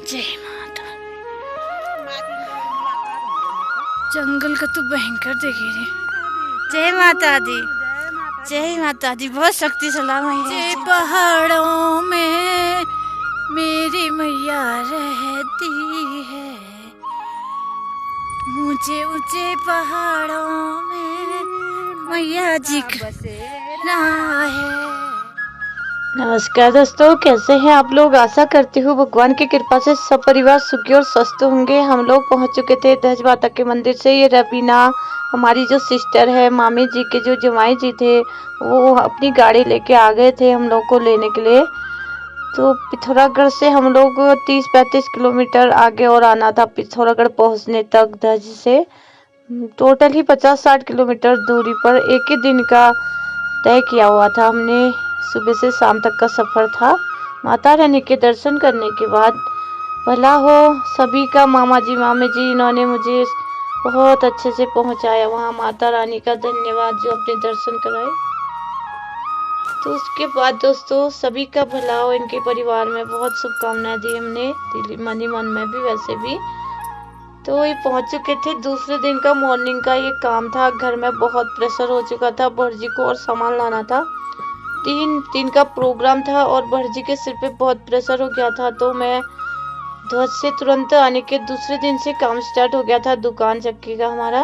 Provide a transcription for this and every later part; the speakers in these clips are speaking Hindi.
जय माता। जंगल का तो भयंकर देखे रे। जय माता दी, जय माता दी। बहुत शक्ति सलाम है। जय पहाड़ों में मेरी मैया रहती है, ऊंचे ऊंचे पहाड़ों में मैया जी का है। नमस्कार दोस्तों, कैसे हैं आप लोग। आशा करती हूँ भगवान की कृपा से सब परिवार सुखी और स्वस्थ होंगे। हम लोग पहुंच चुके थे दहज माता के मंदिर से। ये रबीना हमारी जो सिस्टर है, मामी जी के जो जमाई जी थे, वो अपनी गाड़ी लेके आ गए थे हम लोग को लेने के लिए। तो पिथौरागढ़ से हम लोग 30-35 किलोमीटर आगे और आना था पिथौरागढ़ पहुंचने तक। दहज से टोटल ही 50-60 किलोमीटर दूरी पर एक ही दिन का तय किया हुआ था हमने। सुबह से शाम तक का सफर था। माता रानी के दर्शन करने के बाद भला हो सभी का। मामा जी मामी जी इन्होंने मुझे बहुत अच्छे से पहुंचाया वहां। माता रानी का धन्यवाद जो अपने दर्शन कराए। तो उसके बाद दोस्तों सभी का भला हो, इनके परिवार में बहुत शुभकामनाएं दी हमने दिल मनी मन में भी वैसे भी। तो ये पहुंच चुके थे। दूसरे दिन का मॉर्निंग का ये काम था। घर में बहुत प्रेशर हो चुका था। भटजी को और सामान लाना था। 3 दिन का प्रोग्राम था और भटजी के सिर पे बहुत प्रेशर हो गया था। तो मैं ध्वज से तुरंत आने के दूसरे दिन से काम स्टार्ट हो गया था दुकान चक्की का हमारा।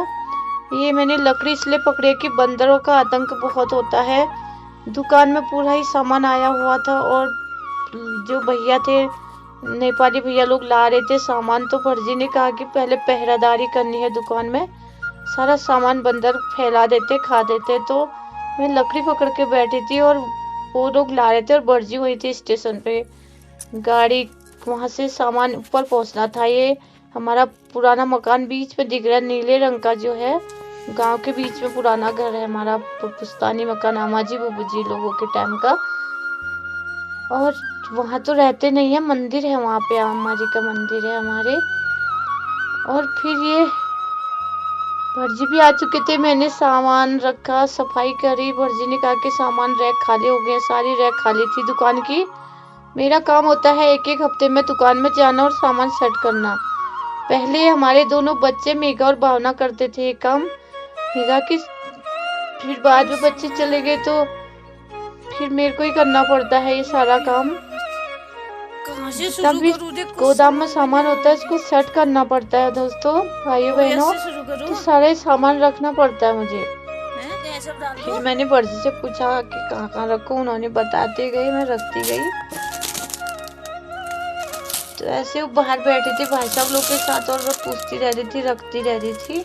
ये मैंने लकड़ी इसलिए पकड़ी है कि बंदरों का आतंक बहुत होता है। दुकान में पूरा ही सामान आया हुआ था और जो भैया थे, नेपाली भैया लोग ला रहे थे सामान। तो भटजी ने कहा कि पहले पहरादारी करनी है दुकान में, सारा सामान बंदर फैला देते खा देते। तो मैं लकड़ी पकड़ के बैठी थी और वो लोग ला रहे थे और भटजी हुई थी स्टेशन पे। गाड़ी वहां से सामान ऊपर पहुंचना था। ये हमारा पुराना मकान बीच में दिख रहा है नीले रंग का, जो है गांव के बीच में पुराना घर है हमारा, पुश्तैनी मकान अम्मा जी बुबू जी लोगों के टाइम का। और वहां तो रहते नहीं है, मंदिर है वहां पे, अम्मा जी का मंदिर है हमारे। और फिर ये भटजी भी आ चुके थे। मैंने सामान रखा, सफाई करी। भटजी ने कहा कि सामान रैक खाली हो गए। सारी रैक खाली थी दुकान की। मेरा काम होता है एक हफ्ते में दुकान में जाना और सामान सेट करना। पहले हमारे दोनों बच्चे मेघा और भावना करते थे ये काम, मेघा की। फिर बाद में बच्चे चले गए तो फिर मेरे को ही करना पड़ता है ये सारा काम। तब भी गोदाम में सामान होता है, इसको सेट करना पड़ता है दोस्तों, भाइयों बहनों। तो सारे सामान रखना पड़ता है मुझे। फिर मैंने भटजी से पूछा कि कहाँ कहाँ रखूं। उन्होंने बताते गए, मैं रखती गई। तो ऐसे वो बाहर बैठे थे भाई साहब लोग के साथ और मैं पूछती रह रही थी, रखती रह रही थी।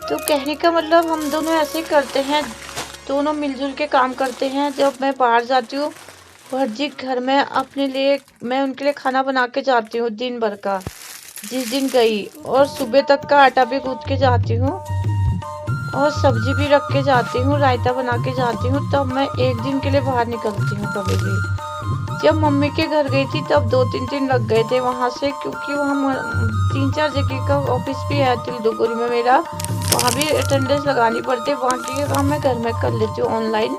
तो कहने का मतलब हम दोनों ऐसे करते हैं, दोनों मिलजुल के काम करते हैं। जब मैं बाहर जाती हूँ, भटजी घर में अपने लिए, मैं उनके लिए खाना बना के जाती हूँ दिन भर का, जिस दिन गई। और सुबह तक का आटा भी गूंथ के जाती हूँ और सब्जी भी रख के जाती हूँ, रायता बना के जाती हूँ। तब मैं एक दिन के लिए बाहर निकलती हूँ कभी भी। जब मम्मी के घर गई थी तब 2-3 दिन लग गए थे वहां से, क्योंकि वहाँ 3-4 जगह का ऑफिस भी है तिलदुगुरी में मेरा, वहाँ भी अटेंडेंस लगानी पड़ती है। बाकी का काम मैं घर में कर लेती हूँ ऑनलाइन,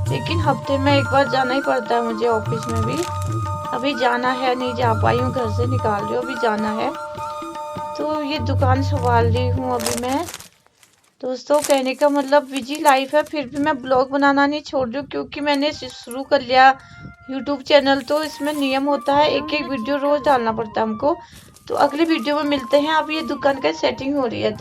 लेकिन हफ्ते में एक बार जाना ही पड़ता है मुझे ऑफिस में भी। अभी जाना है, नहीं जा पाई हूँ, घर से निकाल रही हूँ, अभी जाना है। तो ये दुकान संभाल रही हूँ अभी मैं। दोस्तों कहने का मतलब बिजी लाइफ है, फिर भी मैं ब्लॉग बनाना नहीं छोड़ रही हूँ, क्योंकि मैंने शुरू कर लिया यूट्यूब चैनल। तो इसमें नियम होता है, एक वीडियो रोज डालना पड़ता है हमको। तो अगले वीडियो में मिलते हैं। अब ये दुकान का सेटिंग हो रही है।